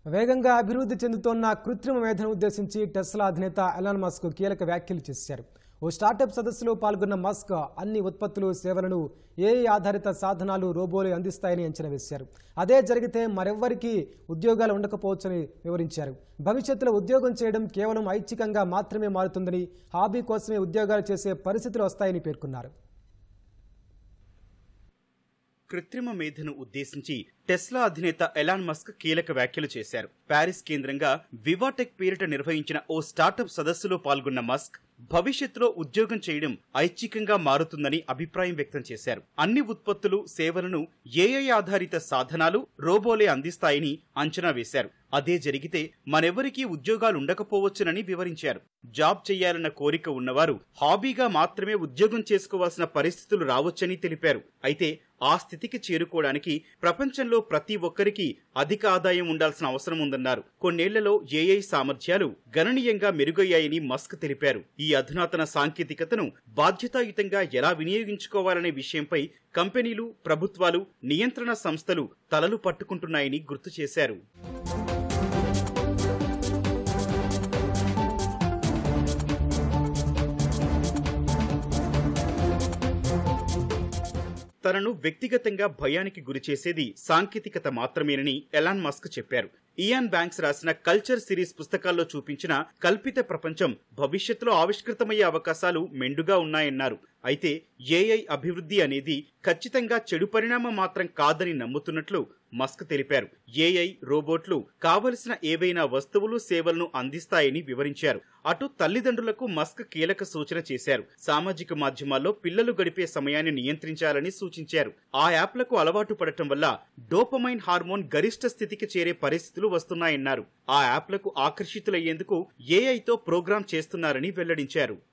వేగంగా అభివృద్ధి చెందుతోన్న కృత్రిమ మేధను ఉద్దేశించి టెస్లా అధినేత ఎలాన్ మస్క్ కీలక వ్యాఖ్యలు చేశారు. ఓ స్టార్టప్ సదస్సులో పాల్గొన్న మస్క్ అన్ని ఉత్పత్తులు, సేవలను ఏఐ ఆధారిత సాధనాలు, రోబోలు అందిస్తాయని అంచనా వేశారు. అదే జరిగితే మరెవ్వరికీ ఉద్యోగాలు ఉండకపోవచ్చని వివరించారు. భవిష్యత్తులో ఉద్యోగం చేయడం కేవలం ఐచ్ఛికంగా మాత్రమే మారుతుందని, హాబీ కోసమే ఉద్యోగాలు చేసే పరిస్థితులు వస్తాయని పేర్కొన్నారు. కృత్రిమ మేధను ఉద్దేశించి టెస్లా అధినేత ఎలాన్ మస్క్ కీలక వ్యాఖ్యలు చేశారు. ప్యారిస్ కేంద్రంగా వివాటెక్ పేరిట నిర్వహించిన ఓ స్టార్టప్ సదస్సులో పాల్గొన్న మస్క్ భవిష్యత్తులో ఉద్యోగం చేయడం ఐచ్ఛికంగా మారుతుందని అభిప్రాయం వ్యక్తం చేశారు. అన్ని ఉత్పత్తులు, సేవలను ఏఐ ఆధారిత సాధనాలు, రోబోలే అందిస్తాయని అంచనా వేశారు. అదే జరిగితే మరెవరికీ ఉద్యోగాలుండకపోవచ్చునని వివరించారు. జాబ్ చేయాలన్న కోరిక ఉన్నవారు హాబీగా మాత్రమే ఉద్యోగం చేసుకోవాల్సిన పరిస్థితులు రావచ్చని తెలిపారు. అయితే ఆ స్థితికి చేరుకోవడానికి ప్రపంచంలో ప్రతి ఒక్కరికి అధిక ఆదాయం ఉండాల్సిన అవసరం ఉందన్నారు. కొన్నేళ్లలో ఏఐ సామర్థ్యాలు గణనీయంగా మెరుగయ్యాయని మస్క్ తెలిపారు. ఈ అధునాతన సాంకేతికతను బాధ్యతాయుతంగా ఎలా వినియోగించుకోవాలనే విషయంపై కంపెనీలు, ప్రభుత్వాలు, నియంత్రణ సంస్థలు తలలు పట్టుకుంటున్నాయని గుర్తు చేశారు. తనను వ్యక్తిగతంగా భయానికి గురిచేసేది సాంకేతికత మాత్రమేనని ఎలాన్ మస్క్ చెప్పారు. ఇయాన్ బ్యాంక్స్ రాసిన కల్చర్ సిరీస్ పుస్తకాల్లో చూపించిన కల్పిత ప్రపంచం భవిష్యత్తులో ఆవిష్కృతమయ్యే అవకాశాలు మెండుగా ఉన్నాయన్నారు. అయితే ఏఐ అభివృద్ధి అనేది ఖచ్చితంగా చెడు పరిణామం మాత్రం కాదని నమ్ముతున్నట్లు మస్క్ తెలిపారు. ఏఐ, రోబోట్లు కావలసిన ఏవైనా వస్తువులు, సేవలను అందిస్తాయని వివరించారు. అటు తల్లిదండ్రులకు మస్క్ కీలక సూచన చేశారు. సామాజిక మాధ్యమాల్లో పిల్లలు గడిపే సమయాన్ని నియంత్రించాలని సూచించారు. ఆ యాప్లకు అలవాటు పడటం వల్ల డోపమైన్ హార్మోన్ గరిష్ట స్థితికి చేరే పరిస్థితులు వస్తున్నాయన్నారు. ఆ యాప్లకు ఆకర్షితులయ్యేందుకు ఏఐతో ప్రోగ్రామ్ చేస్తున్నారని వెల్లడించారు.